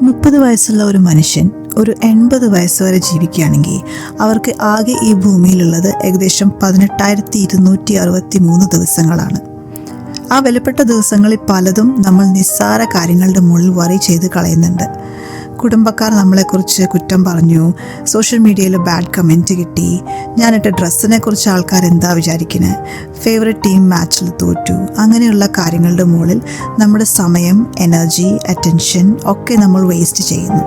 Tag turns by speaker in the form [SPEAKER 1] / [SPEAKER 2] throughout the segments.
[SPEAKER 1] 30 വയസ്സുള്ള ഒരു മനുഷ്യൻ ഒരു 80 വയസ്സ് വരെ ജീവിക്കുകയാണെങ്കിൽ അവർക്ക് ആകെ ഈ ഭൂമിയിലുള്ളത് ഏകദേശം 18,263 ദിവസങ്ങളാണ്. ആ വിലപ്പെട്ട ദിവസങ്ങളിൽ പലതും നമ്മൾ നിസ്സാര കാര്യങ്ങളുടെ മുകളിൽ വറി ചെയ്ത് കളയുന്നുണ്ട്. കുടുംബക്കാർ നമ്മളെക്കുറിച്ച് കുറ്റം പറഞ്ഞു, സോഷ്യൽ മീഡിയയിൽ ബാഡ് കമൻറ്റ് കിട്ടി, ഞാനിട്ട ഡ്രസ്സിനെ കുറിച്ച് ആൾക്കാർ എന്താ വിചാരിക്കുന്നത്, ഫേവറേറ്റ് ടീം മാച്ചിൽ തോറ്റു, അങ്ങനെയുള്ള കാര്യങ്ങളുടെ മുകളിൽ നമ്മുടെ സമയം, എനർജി, അറ്റൻഷൻ ഒക്കെ നമ്മൾ വേസ്റ്റ് ചെയ്യുന്നു.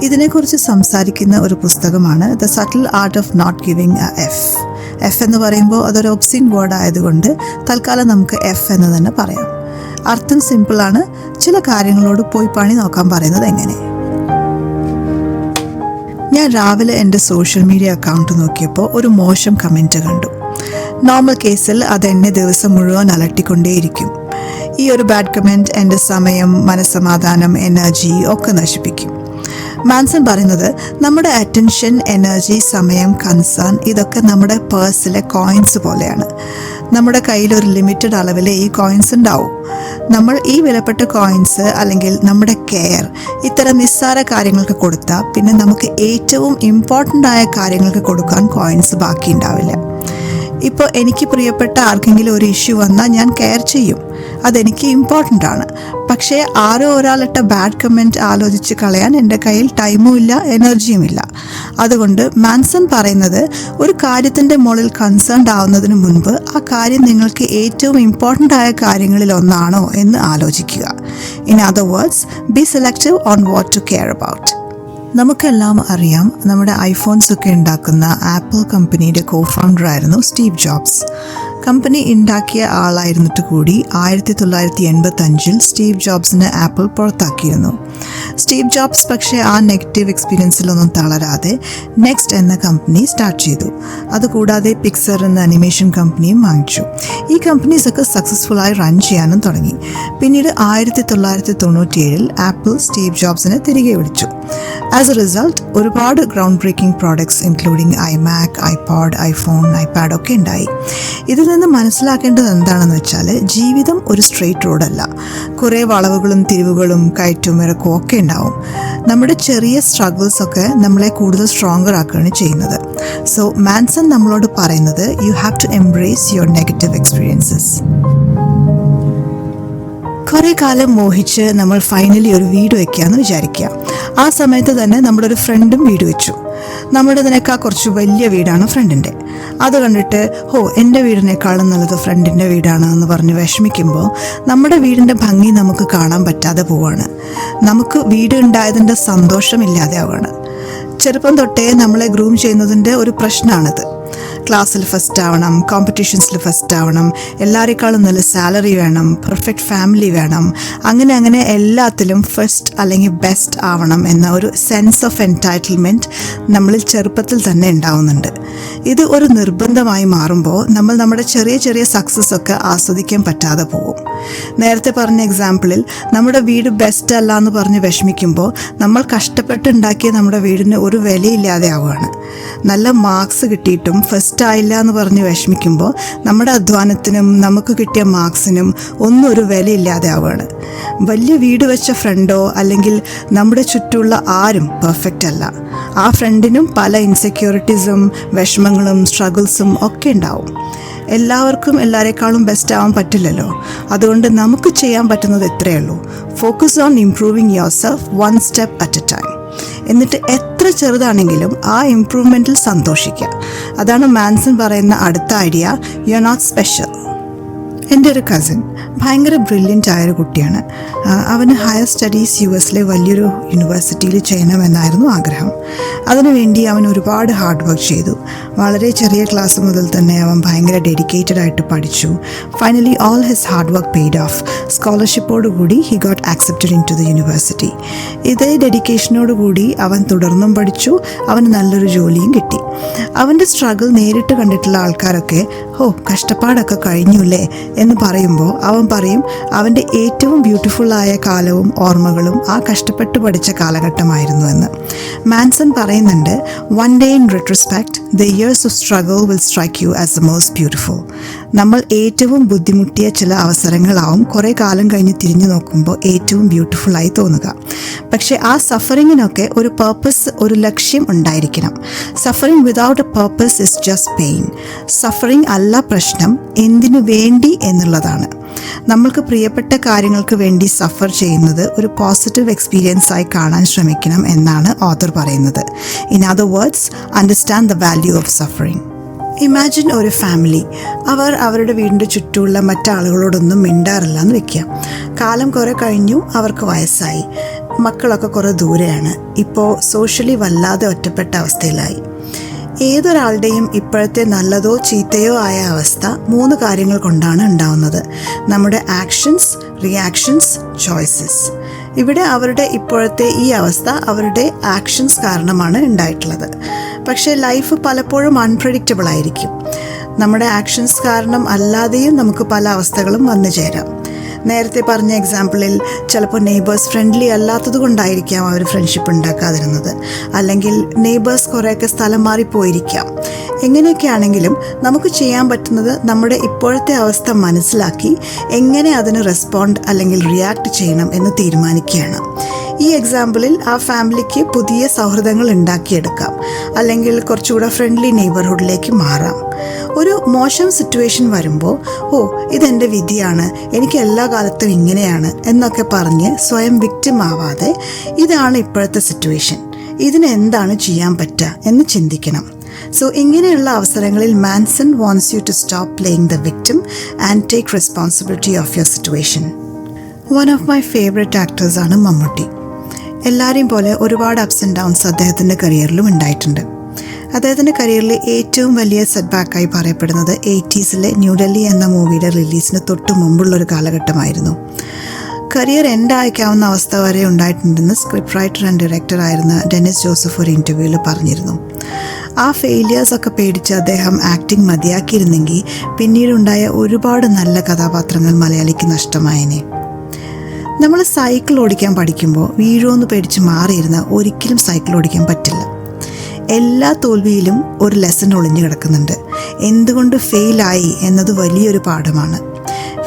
[SPEAKER 1] ഇതിനെക്കുറിച്ച് സംസാരിക്കുന്ന ഒരു പുസ്തകമാണ് the subtle art of not giving a F എന്ന് പറയുമ്പോൾ അതൊരു ഒബ്സിൻ വേർഡ് ആയതുകൊണ്ട് തൽക്കാലം നമുക്ക് എഫ് എന്ന് തന്നെ പറയാം. അർത്ഥം സിമ്പിളാണ്. ചില കാര്യങ്ങളോട് പോയി പണി നോക്കാൻ പറയുന്നത് എങ്ങനെ. ഞാൻ രാവിലെ എൻ്റെ സോഷ്യൽ മീഡിയ അക്കൗണ്ട് നോക്കിയപ്പോൾ ഒരു മോശം കമൻറ്റ് കണ്ടു. നോർമൽ കേസിൽ അതെന്നെ ദിവസം മുഴുവൻ അലട്ടിക്കൊണ്ടേയിരിക്കും. ഈ ഒരു ബാഡ് കമൻറ്റ് എൻ്റെ സമയം, മനസ്സമാധാനം, എനർജി ഒക്കെ നശിപ്പിക്കും. മാൻസൺ പറയുന്നത് നമ്മുടെ അറ്റൻഷൻ, എനർജി, സമയം, കൺസേൺ ഇതൊക്കെ നമ്മുടെ പേഴ്സിലെ കോയിൻസ് പോലെയാണ്. നമ്മുടെ കയ്യിൽ ഒരു ലിമിറ്റഡ് അളവിൽ ഈ കോയിൻസ് ഉണ്ടാവും. നമ്മൾ ഈ വിലപ്പെട്ട കോയിൻസ് അല്ലെങ്കിൽ നമ്മുടെ കെയർ ഇത്തരം നിസ്സാര കാര്യങ്ങൾക്ക് കൊടുത്താൽ പിന്നെ നമുക്ക് ഏറ്റവും ഇമ്പോർട്ടൻ്റ് ആയ കാര്യങ്ങൾക്ക് കൊടുക്കാൻ കോയിൻസ് ബാക്കി ഉണ്ടാവില്ല. ഇപ്പോൾ എനിക്ക് പ്രിയപ്പെട്ട ആർക്കെങ്കിലും ഒരു ഇഷ്യൂ വന്നാൽ ഞാൻ കെയർ ചെയ്യും, അതെനിക്ക് ഇമ്പോർട്ടൻ്റ് ആണ്. പക്ഷേ ആരോ ഒരാളിട്ട ബാഡ് കമൻറ്റ് ആലോചിച്ച് കളയാൻ എൻ്റെ കയ്യിൽ ടൈമും ഇല്ല, എനർജിയും ഇല്ല. അതുകൊണ്ട് മാൻസൺ പറയുന്നത് ഒരു കാര്യത്തിൻ്റെ മുകളിൽ കൺസേൺഡ് ആവുന്നതിന് മുൻപ് ആ കാര്യം നിങ്ങൾക്ക് ഏറ്റവും ഇമ്പോർട്ടൻ്റ് ആയ കാര്യങ്ങളിൽ ഒന്നാണോ എന്ന് ആലോചിക്കുക. In other words, be selective on what to care about. നമുക്കെല്ലാം അറിയാം, നമ്മുടെ ഐഫോൺസ് ഒക്കെ ഉണ്ടാക്കുന്ന ആപ്പിൾ കമ്പനിയുടെ ഫൗണ്ടറായിരുന്നു സ്റ്റീവ് ജോബ്സ്. കമ്പനി ഉണ്ടാക്കിയ ആളായിരുന്നിട്ട് കൂടി 1985 സ്റ്റീവ് ജോബ്സിനെ ആപ്പിൾ പുറത്താക്കിയിരുന്നു. സ്റ്റീവ് ജോബ്സ് പക്ഷേ ആ നെഗറ്റീവ് എക്സ്പീരിയൻസിലൊന്നും തളരാതെ നെക്സ്റ്റ് എന്ന കമ്പനി സ്റ്റാർട്ട് ചെയ്തു. അതുകൂടാതെ പിക്സർ എന്ന അനിമേഷൻ കമ്പനിയും വാങ്ങിച്ചു. ഈ കമ്പനീസൊക്കെ സക്സസ്ഫുള്ളായി റൺ ചെയ്യാനും തുടങ്ങി. പിന്നീട് 1997 ആപ്പിൾ സ്റ്റീവ് ജോബ്സിനെ തിരികെ വിളിച്ചു. ആസ് എ റിസൾട്ട് ഒരുപാട് ground breaking products including iMac, iPod, iPhone, iPad ഒക്കെ ഉണ്ടായി. ഇതിൽ നിന്ന് മനസ്സിലാക്കേണ്ടത് എന്താണെന്ന് വെച്ചാൽ ജീവിതം ഒരു സ്ട്രെയിറ്റ് റോഡല്ല. കുറേ വളവുകളും തിരിവുകളും കയറ്റവും ഇറക്കവും ഒക്കെ ഉണ്ടാവും. നമ്മുടെ ചെറിയ സ്ട്രഗിൾസ് ഒക്കെ നമ്മളെ കൂടുതൽ സ്ട്രോങ്ങർ ആക്കുകയാണ് ചെയ്യുന്നത്. സോ മാൻസൺ നമ്മളോട് പറയുന്നത് you have to embrace your negative experiences. കുറേ കാലം മോഹിച്ച് നമ്മൾ ഫൈനലി ഒരു വീട് വയ്ക്കുകയെന്ന് വിചാരിക്കുക. ആ സമയത്ത് തന്നെ നമ്മുടെ ഒരു ഫ്രണ്ടും വീട് വെച്ചു. നമ്മുടേതിനേക്കാൾ കുറച്ച് വലിയ വീടാണ് ഫ്രണ്ടിൻ്റെ. അത് കണ്ടിട്ട് എൻ്റെ വീടിനേക്കാളും നല്ലത് ഫ്രണ്ടിൻ്റെ വീടാണ് എന്ന് പറഞ്ഞ് വിഷമിക്കുമ്പോൾ നമ്മുടെ വീടിൻ്റെ ഭംഗി നമുക്ക് കാണാൻ പറ്റാതെ പോവാണ്. നമുക്ക് വീട് ഉണ്ടായതിൻ്റെ സന്തോഷമില്ലാതെ ആവുകയാണ്. ചെറുപ്പം തൊട്ടേ നമ്മളെ ഗ്രൂം ചെയ്യുന്നതിൻ്റെ ഒരു പ്രശ്നമാണിത്. ക്ലാസ്സിൽ ഫസ്റ്റ് ആവണം, കോമ്പറ്റീഷൻസിൽ ഫസ്റ്റ് ആവണം, എല്ലാവരെക്കാളും നല്ല സാലറി വേണം, പെർഫെക്റ്റ് ഫാമിലി വേണം, അങ്ങനെ എല്ലാത്തിലും ഫസ്റ്റ് അല്ലെങ്കിൽ ബെസ്റ്റ് ആവണം എന്ന ഒരു സെൻസ് ഓഫ് എൻടൈറ്റിൽമെൻറ്റ് നമ്മളിൽ ചെറുപ്പത്തിൽ തന്നെ ഉണ്ടാവുന്നുണ്ട്. ഇത് ഒരു നിർബന്ധമായി മാറുമ്പോൾ നമ്മൾ നമ്മുടെ ചെറിയ ചെറിയ സക്സസ് ഒക്കെ ആസ്വദിക്കാൻ പറ്റാതെ പോകും. നേരത്തെ പറഞ്ഞ എക്സാമ്പിളിൽ നമ്മുടെ വീട് ബെസ്റ്റ് അല്ല എന്ന് പറഞ്ഞ് വിഷമിക്കുമ്പോൾ നമ്മൾ കഷ്ടപ്പെട്ടുണ്ടാക്കിയ നമ്മുടെ വീടിന് ഒരു വിലയില്ലാതെ ആവുകയാണ്. നല്ല മാർക്സ് കിട്ടിയിട്ടും ഫസ്റ്റ് ആയില്ല എന്ന് പറഞ്ഞ് വിഷമിക്കുമ്പോൾ നമ്മുടെ അധ്വാനത്തിനും നമുക്ക് കിട്ടിയ മാർക്സിനും ഒന്നും ഒരു വിലയില്ലാതെ ആവുകയാണ്. വലിയ വീട് വെച്ച ഫ്രണ്ടോ അല്ലെങ്കിൽ നമ്മുടെ ചുറ്റുമുള്ള ആരും പെർഫെക്റ്റ് അല്ല. ആ ഫ്രണ്ടിനും പല ഇൻസെക്യൂരിറ്റീസും, വിഷമങ്ങളും, സ്ട്രഗിൾസും ഒക്കെ ഉണ്ടാവും. എല്ലാവർക്കും എല്ലാവരെക്കാളും ബെസ്റ്റ് ആവാൻ പറ്റില്ലല്ലോ. അതുകൊണ്ട് നമുക്ക് ചെയ്യാൻ പറ്റുന്നത് ഇത്രയേ ഉള്ളൂ. Focus on improving your self one step at A time. എന്നിട്ട് എത്ര ചെറുതാണെങ്കിലും ആ ഇംപ്രൂവ്മെൻറ്റിൽ സന്തോഷിക്കുക. അതാണ് മാൻസൺ പറയുന്ന അടുത്ത idea, you are not special. എൻ്റെ ഒരു കസിൻ ഭയങ്കര ബ്രില്യൻ്റ് ആയൊരു കുട്ടിയാണ്. അവന് ഹയർ സ്റ്റഡീസ് US വലിയൊരു യൂണിവേഴ്സിറ്റിയിൽ ചെയ്യണമെന്നായിരുന്നു ആഗ്രഹം. അതിനുവേണ്ടി അവൻ ഒരുപാട് ഹാർഡ് വർക്ക് ചെയ്തു. വളരെ ചെറിയ ക്ലാസ് മുതൽ തന്നെ അവൻ ഭയങ്കര ഡെഡിക്കേറ്റഡ് ആയിട്ട് പഠിച്ചു. Finally all his hard work paid off. സ്കോളർഷിപ്പോടുകൂടി he got accepted into the university. ഇതേ ഡെഡിക്കേഷനോടുകൂടി അവൻ തുടർന്നും പഠിച്ചു. അവന് നല്ലൊരു ജോലിയും കിട്ടി. അവൻ്റെ സ്ട്രഗിൾ നേരിട്ട് കണ്ടിട്ടുള്ള ആൾക്കാരൊക്കെ കഷ്ടപ്പാടൊക്കെ കഴിഞ്ഞുല്ലേ എന്ന് പറയുമ്പോൾ അവൻ പറയും അവൻ്റെ ഏറ്റവും ബ്യൂട്ടിഫുള്ളായ കാലവും ഓർമ്മകളും ആ കഷ്ടപ്പെട്ട് പഠിച്ച കാലഘട്ടമായിരുന്നു എന്ന്. മാൻസൺ പറയുന്നുണ്ട്, one day in retrospect the years of struggle will strike you as the most beautiful. നമ്മൾ ഏറ്റവും ബുദ്ധിമുട്ടിയ ചില അവസരങ്ങളാവും കുറേ കാലം കഴിഞ്ഞ് തിരിഞ്ഞു നോക്കുമ്പോൾ ഏറ്റവും ബ്യൂട്ടിഫുള്ളായി തോന്നുക. പക്ഷേ ആ സഫറിങ്ങിനൊക്കെ ഒരു പർപ്പസ്, ഒരു ലക്ഷ്യം ഉണ്ടായിരിക്കണം. Suffering without A purpose is just pain. Suffering അല്ല പ്രശ്നം, എന്തിനു വേണ്ടി എന്നുള്ളതാണ്. നമ്മൾക്ക് പ്രിയപ്പെട്ട കാര്യങ്ങൾക്ക് വേണ്ടി സഫർ ചെയ്യുന്നത് ഒരു പോസിറ്റീവ് എക്സ്പീരിയൻസ് ആയി കാണാൻ ശ്രമിക്കണം എന്നാണ് ഓഥർ പറയുന്നത്. In other words, understand the value of suffering. Imagine ഒരു ഫാമിലി. അവർ അവരുടെ വീടിൻ്റെ ചുറ്റുമുള്ള മറ്റാളുകളോടൊന്നും മിണ്ടാറില്ല എന്ന് വെക്കുക. കാലം കുറേ കഴിഞ്ഞു, അവർക്ക് വയസ്സായി, മക്കളൊക്കെ കുറേ ദൂരെയാണ്, ഇപ്പോൾ സോഷ്യലി വല്ലാതെ ഒറ്റപ്പെട്ട അവസ്ഥയിലായി. ഏതൊരാളുടെയും ഇപ്പോഴത്തെ നല്ലതോ ചീത്തയോ ആയ അവസ്ഥ 3 കാര്യങ്ങൾ കൊണ്ടാണ് ഉണ്ടാവുന്നത്: നമ്മുടെ ആക്ഷൻസ്, റിയാക്ഷൻസ്, ചോയ്സസ്. ഇവിടെ അവരുടെ ഇപ്പോഴത്തെ ഈ അവസ്ഥ അവരുടെ ആക്ഷൻസ് കാരണമാണ് ഉണ്ടായിട്ടുള്ളത്. പക്ഷേ ലൈഫ് പലപ്പോഴും അൺപ്രഡിക്റ്റബിൾ ആയിരിക്കും. നമ്മുടെ ആക്ഷൻസ് കാരണം അല്ലാതെയും നമുക്ക് പല അവസ്ഥകളും വന്നു ചേരാം. നേരത്തെ പറഞ്ഞ എക്സാമ്പിളിൽ ചിലപ്പോൾ നെയ്ബേഴ്സ് ഫ്രണ്ട്ലി അല്ലാത്തത് കൊണ്ടായിരിക്കാം അവർ ഫ്രണ്ട്ഷിപ്പ് ഉണ്ടാക്കാതിരുന്നത്, അല്ലെങ്കിൽ നെയ്ബേഴ്സ് കുറേയൊക്കെ സ്ഥലം മാറിപ്പോയിരിക്കാം. എങ്ങനെയൊക്കെയാണെങ്കിലും നമുക്ക് ചെയ്യാൻ പറ്റുന്നത് നമ്മുടെ ഇപ്പോഴത്തെ അവസ്ഥ മനസ്സിലാക്കി എങ്ങനെ അതിന് റെസ്പോണ്ട് അല്ലെങ്കിൽ റിയാക്ട് ചെയ്യണം എന്ന് തീരുമാനിക്കുകയാണ്. ഈ എക്സാമ്പിളിൽ ആ ഫാമിലിക്ക് പുതിയ സൗഹൃദങ്ങൾ ഉണ്ടാക്കിയെടുക്കാം, അല്ലെങ്കിൽ കുറച്ചുകൂടെ ഫ്രണ്ട്ലി നെയ്ബർഹുഡിലേക്ക് മാറാം. ഒരു മോശം സിറ്റുവേഷൻ വരുമ്പോൾ ഇതെൻ്റെ വിധിയാണ്, എനിക്ക് എല്ലാ കാലത്തും ഇങ്ങനെയാണ് എന്നൊക്കെ പറഞ്ഞ് സ്വയം വിക്ടിം ആവാതെ ഇതാണ് ഇപ്പോഴത്തെ സിറ്റുവേഷൻ, ഇതിന് എന്താണ് ചെയ്യാൻ പറ്റുക എന്ന് ചിന്തിക്കണം. സോ ഇങ്ങനെയുള്ള അവസരങ്ങളിൽ Manson wants you to stop playing the victim and take responsibility of your situation. One of my favourite ആക്ടേഴ്സാണ് മമ്മൂട്ടി. എല്ലാവരെയും പോലെ ഒരുപാട് അപ്സ് ആൻഡ് ഡൗൺസ് അദ്ദേഹത്തിൻ്റെ കരിയറിലും ഉണ്ടായിട്ടുണ്ട്. അദ്ദേഹത്തിൻ്റെ കരിയറിൽ ഏറ്റവും വലിയ സെറ്റ് ബാക്കായി പറയപ്പെടുന്നത് 80s ന്യൂഡൽഹി എന്ന മൂവിയുടെ റിലീസിന് തൊട്ട് മുമ്പുള്ളൊരു കാലഘട്ടമായിരുന്നു. കരിയർ എൻഡ് അയക്കാവുന്ന അവസ്ഥ വരെ ഉണ്ടായിട്ടുണ്ടെന്ന് സ്ക്രിപ്റ്റ് റൈറ്റർ ആൻഡ് ഡയറക്ടർ ആയിരുന്ന ഡെന്നിസ് ജോസഫ് ഒരു ഇൻ്റർവ്യൂവിൽ പറഞ്ഞിരുന്നു. ആ ഫെയിലിയേഴ്സൊക്കെ പേടിച്ച് അദ്ദേഹം ആക്ടിങ് മതിയാക്കിയിരുന്നെങ്കിൽ പിന്നീടുണ്ടായ ഒരുപാട് നല്ല കഥാപാത്രങ്ങൾ മലയാളിക്ക് നഷ്ടമായേനെ. നമ്മൾ സൈക്കിൾ ഓടിക്കാൻ പഠിക്കുമ്പോൾ വീഴുമെന്ന് പേടിച്ച് മാറിയിരുന്ന ഒരിക്കലും സൈക്കിൾ ഓടിക്കാൻ പറ്റില്ല. എല്ലാ തോൽവിയിലും ഒരു ലെസൺ ഒളിഞ്ഞു കിടക്കുന്നുണ്ട്. എന്തുകൊണ്ട് ഫെയിലായി എന്നത് വലിയൊരു പാഠമാണ്.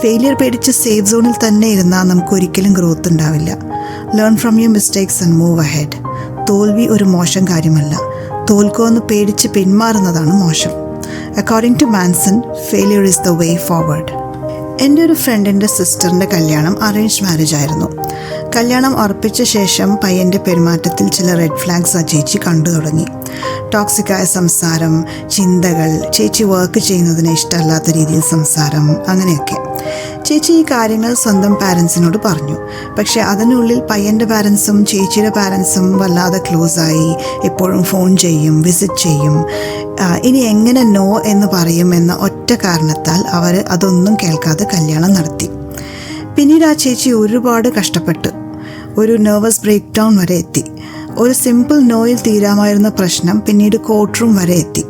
[SPEAKER 1] ഫെയിലിയർ പേടിച്ച് സേഫ് സോണിൽ തന്നെ ഇരുന്നാൽ നമുക്ക് ഒരിക്കലും ഗ്രോത്ത് ഉണ്ടാവില്ല. Learn from your mistakes and move ahead. തോൽവി ഒരു മോശം കാര്യമല്ല, തോൽക്കുമെന്ന് പേടിച്ച് പിന്മാറുന്നതാണ് മോശം. According to Manson, failure is the way forward. എൻ്റെ ഒരു ഫ്രണ്ടിൻ്റെ സിസ്റ്ററിൻ്റെ കല്യാണം അറേഞ്ച് മാരേജ് ആയിരുന്നു. കല്യാണം ഉറപ്പിച്ച ശേഷം പയ്യൻ്റെ പെരുമാറ്റത്തിൽ ചില റെഡ് ഫ്ലാഗ്സ് ആ ചേച്ചി കണ്ടു തുടങ്ങി. ടോക്സിക്കായ സംസാരം, ചിന്തകൾ, ചേച്ചി വർക്ക് ചെയ്യുന്നതിന് ഇഷ്ടമല്ലാത്ത രീതിയിൽ സംസാരം, അങ്ങനെയൊക്കെ. ചേച്ചി ഈ കാര്യങ്ങൾ സ്വന്തം പാരൻസിനോട് പറഞ്ഞു. പക്ഷേ അതിനുള്ളിൽ പയ്യൻ്റെ പാരൻസും ചേച്ചിയുടെ പാരൻസും വല്ലാതെ ക്ലോസായി. എപ്പോഴും ഫോൺ ചെയ്യും, വിസിറ്റ് ചെയ്യും. ഇനി എങ്ങനെ നോ എന്ന് പറയും എന്ന ഒറ്റ കാരണത്താൽ അവർ അതൊന്നും കേൾക്കാതെ കല്യാണം നടത്തി. പിന്നീട് ആ ചേച്ചി ഒരുപാട് കഷ്ടപ്പെട്ടു. ഒരു നെർവസ് ബ്രേക്ക് ഡൗൺ വരെ എത്തി. ഒരു സിമ്പിൾ നോയിൽ തീരാമായിരുന്ന പ്രശ്നം പിന്നീട് കോർട്ട് റൂം വരെ എത്തി.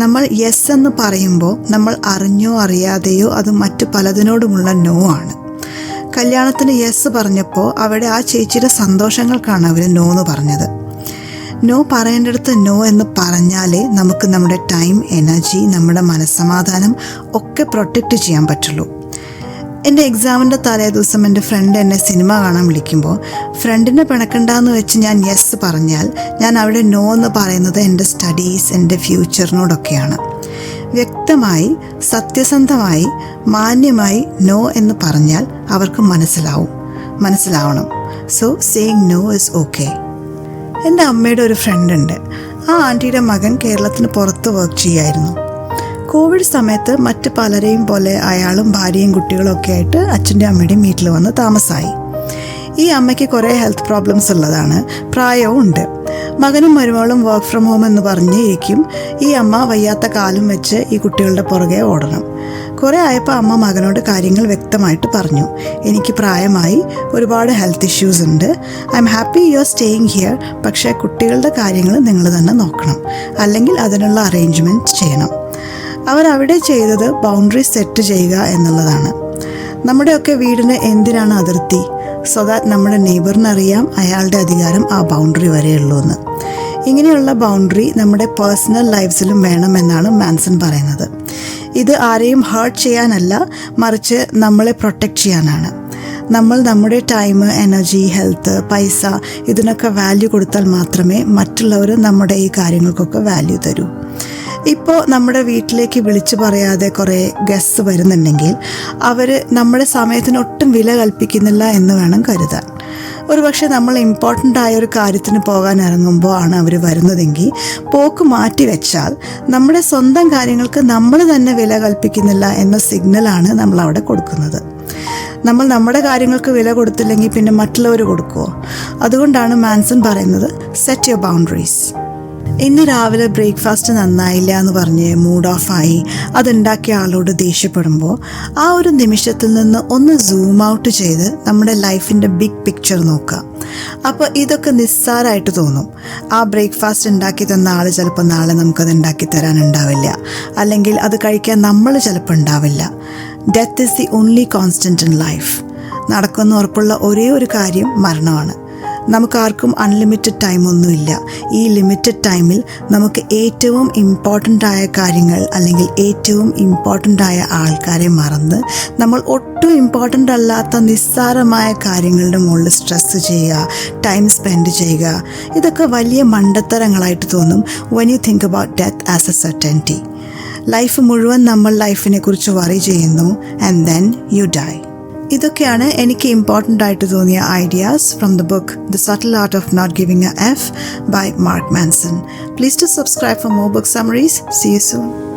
[SPEAKER 1] നമ്മൾ യെസ് എന്ന് പറയുമ്പോൾ നമ്മൾ അറിഞ്ഞോ അറിയാതെയോ അത് മറ്റു പലതിനോടുമുള്ള നോ ആണ്. കല്യാണത്തിന് യെസ് പറഞ്ഞപ്പോൾ അവിടെ ആ ചേച്ചിയുടെ സന്തോഷങ്ങൾക്കാണ് അവർ നോ എന്ന് പറഞ്ഞത്. നോ പറയേണ്ടടുത്ത് നോ എന്ന് പറഞ്ഞാലേ നമുക്ക് നമ്മുടെ ടൈം, എനർജി, നമ്മുടെ മനസ്സമാധാനം ഒക്കെ പ്രൊട്ടക്റ്റ് ചെയ്യാൻ പറ്റുള്ളൂ. എൻ്റെ എക്സാമിൻ്റെ തലേ ദിവസം എൻ്റെ ഫ്രണ്ട് എന്നെ സിനിമ കാണാൻ വിളിക്കുമ്പോൾ ഫ്രണ്ടിനെ പിണക്കണ്ടെന്ന് വെച്ച് ഞാൻ യെസ് പറഞ്ഞാൽ ഞാൻ അവിടെ നോ എന്ന് പറയുന്നത് എൻ്റെ സ്റ്റഡീസ്, എൻ്റെ ഫ്യൂച്ചറിനോടൊക്കെയാണ്. വ്യക്തമായി, സത്യസന്ധമായി, മാന്യമായി നോ എന്ന് പറഞ്ഞാൽ അവർക്ക് മനസ്സിലാവണം. So saying no is okay. എൻ്റെ അമ്മയുടെ ഒരു ഫ്രണ്ടുണ്ട്. ആ ആൻറ്റിയുടെ മകൻ കേരളത്തിന് പുറത്ത് വർക്ക് ചെയ്യായിരുന്നു. കോവിഡ് സമയത്ത് മറ്റ് പലരെയും പോലെ അയാളും ഭാര്യയും കുട്ടികളും ഒക്കെ ആയിട്ട് അച്ഛൻ്റെ അമ്മയുടെയും വീട്ടിൽ വന്ന് താമസമായി. ഈ അമ്മയ്ക്ക് കുറേ ഹെൽത്ത് പ്രോബ്ലംസ് ഉള്ളതാണ്, പ്രായവും ഉണ്ട്. മകനും മരുമകളും വർക്ക് ഫ്രം ഹോം എന്ന് പറഞ്ഞ് ഇരിക്കും. ഈ അമ്മ വയ്യാത്ത കാലും വെച്ച് ഈ കുട്ടികളുടെ പുറകെ ഓടണം. കുറേ ആയപ്പോൾ അമ്മ മകനോട് കാര്യങ്ങൾ വ്യക്തമായിട്ട് പറഞ്ഞു. എനിക്ക് പ്രായമായി, ഒരുപാട് ഹെൽത്ത് ഇഷ്യൂസ് ഉണ്ട്. I am happy you are staying here. പക്ഷേ കുട്ടികളുടെ കാര്യങ്ങൾ നിങ്ങൾ തന്നെ നോക്കണം, അല്ലെങ്കിൽ അതിനുള്ള അറേഞ്ച്മെൻറ്റ് ചെയ്യണം. അവരവിടെ ചെയ്തത് ബൗണ്ടറി സെറ്റ് ചെയ്യുക എന്നുള്ളതാണ്. നമ്മുടെയൊക്കെ വീടിന് എന്തിനാണ് അതിർത്തി? സോ ദാറ്റ് നമ്മുടെ നെയ്ബറിനറിയാം അയാളുടെ അധികാരം ആ ബൗണ്ടറി വരെയുള്ളൂ എന്ന്. ഇങ്ങനെയുള്ള ബൗണ്ടറി നമ്മുടെ പേഴ്സണൽ ലൈഫ്സിലും വേണമെന്നാണ് മാൻസൺ പറയുന്നത്. ഇത് ആരെയും ഹേർട്ട് ചെയ്യാനല്ല, മറിച്ച് നമ്മളെ പ്രൊട്ടക്റ്റ് ചെയ്യാനാണ്. നമ്മൾ നമ്മുടെ ടൈം, എനർജി, ഹെൽത്ത്, പൈസ ഇതിനൊക്കെ വാല്യൂ കൊടുത്താൽ മാത്രമേ മറ്റുള്ളവർ നമ്മുടെ ഈ കാര്യങ്ങൾക്കൊക്കെ വാല്യൂ തരൂ. ഇപ്പോൾ നമ്മുടെ വീട്ടിലേക്ക് വിളിച്ചു പറയാതെ കുറേ ഗസ്റ്റ് വരുന്നുണ്ടെങ്കിൽ അവർ നമ്മുടെ സമയത്തിന് ഒട്ടും വില കൽപ്പിക്കുന്നില്ല എന്ന് വേണം കരുതാൻ. ഒരുപക്ഷെ നമ്മൾ ഇമ്പോർട്ടൻ്റ് ആയ ഒരു കാര്യത്തിന് പോകാൻ ഇറങ്ങുമ്പോൾ ആണ് അവർ വരുന്നതെങ്കിൽ പോക്ക് മാറ്റി വെച്ചാൽ നമ്മുടെ സ്വന്തം കാര്യങ്ങൾക്ക് നമ്മൾ തന്നെ വില കൽപ്പിക്കുന്നില്ല എന്ന സിഗ്നലാണ് നമ്മൾ അവിടെ കൊടുക്കുന്നത്. നമ്മൾ നമ്മുടെ കാര്യങ്ങൾക്ക് വില കൊടുത്തില്ലെങ്കിൽ പിന്നെ മറ്റുള്ളവർ കൊടുക്കുമോ? അതുകൊണ്ടാണ് മാൻസൺ പറയുന്നത് സെറ്റ് യുവർ ബൗണ്ടറീസ്. ഇന്ന് രാവിലെ ബ്രേക്ക്ഫാസ്റ്റ് നന്നായില്ല എന്ന് പറഞ്ഞ് മൂഡ് ഓഫായി അതുണ്ടാക്കിയ ആളോട് ദേഷ്യപ്പെടുമ്പോൾ ആ ഒരു നിമിഷത്തിൽ നിന്ന് ഒന്ന് സൂം ഔട്ട് ചെയ്ത് നമ്മുടെ ലൈഫിൻ്റെ ബിഗ് പിക്ചർ നോക്കുക. അപ്പോൾ ഇതൊക്കെ നിസ്സാരമായിട്ട് തോന്നും. ആ ബ്രേക്ക്ഫാസ്റ്റ് ഉണ്ടാക്കി തന്ന ആൾ ചിലപ്പോൾ നാളെ നമുക്കത് ഉണ്ടാക്കി തരാനുണ്ടാവില്ല, അല്ലെങ്കിൽ അത് കഴിക്കാൻ നമ്മൾ ചിലപ്പോൾ ഉണ്ടാവില്ല. Death is the only constant in life. നടക്കുമെന്ന് ഉറപ്പുള്ള ഒരേ ഒരു കാര്യം മരണമാണ്. നമുക്കാർക്കും അൺലിമിറ്റഡ് ടൈമൊന്നുമില്ല. ഈ ലിമിറ്റഡ് ടൈമിൽ നമുക്ക് ഏറ്റവും ഇമ്പോർട്ടൻ്റ് ആയ കാര്യങ്ങൾ അല്ലെങ്കിൽ ഏറ്റവും ഇമ്പോർട്ടൻ്റ് ആയ ആൾക്കാരെ മറന്ന് നമ്മൾ ഒട്ടും ഇമ്പോർട്ടൻ്റ് അല്ലാത്ത നിസ്സാരമായ കാര്യങ്ങളുടെ മുകളിൽ സ്ട്രെസ്സ് ചെയ്യുക, ടൈം സ്പെൻഡ് ചെയ്യുക, ഇതൊക്കെ വലിയ മണ്ടത്തരങ്ങളായിട്ട് തോന്നും when you think about death as a certainty. Life മുഴുവൻ നമ്മൾ ലൈഫിനെ കുറിച്ച് വറി ചെയ്യുന്നു ആൻഡ് ദെൻ യു ഡൈ. ഇതൊക്കെയാണ് എനിക്ക് ഇമ്പോർട്ടൻ്റ് ആയിട്ട് തോന്നിയ ideas from the book the subtle art of not giving a F by Mark Manson. Please to subscribe for more book summaries. See you soon.